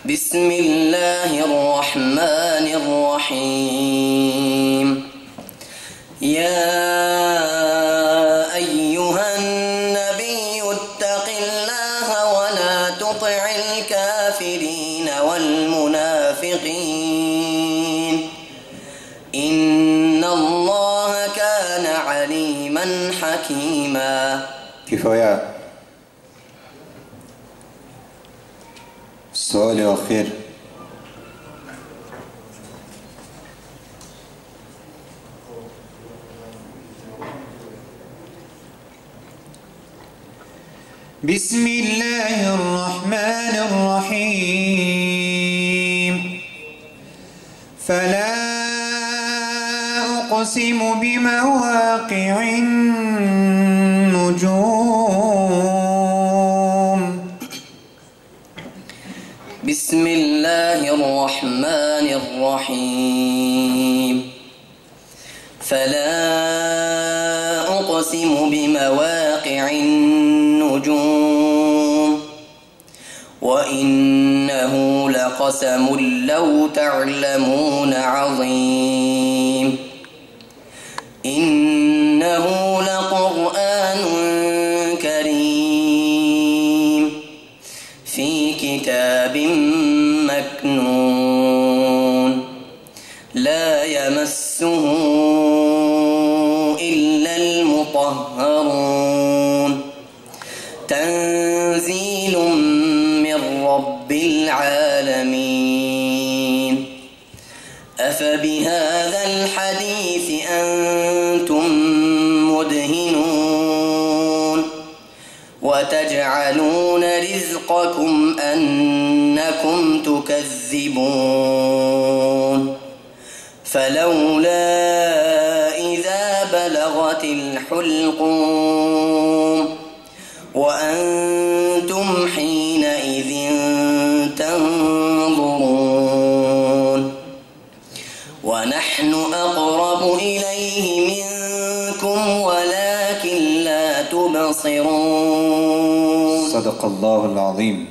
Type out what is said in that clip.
بسم الله الرحمن الرحيم. يا أيها النبي اتق الله ولا تطع الكافرين والمنافقين إن الله كان عليما حكيما. كفاية. السؤال الأخير. بسم الله الرحمن الرحيم. فلا أقسم بمواقع النجوم. بسم الله الرحمن الرحيم. فلا أقسم بمواقع النجوم وإنه لقسم لو تعلمون عظيم. إنه لقرآن كريم في كتاب مكنون لا يمسه إلا المطهرون تنزيل من رب العالمين. أفبهذا الحديث أنتم مدهنون وتجعلون رزقكم أنكم تكذبون. فلولا إذا بلغت الحلقوم وأنتم حينئذ تنظرون ونحن أقرب إليه منكم ولكن لا تبصرون. صدق الله العظيم.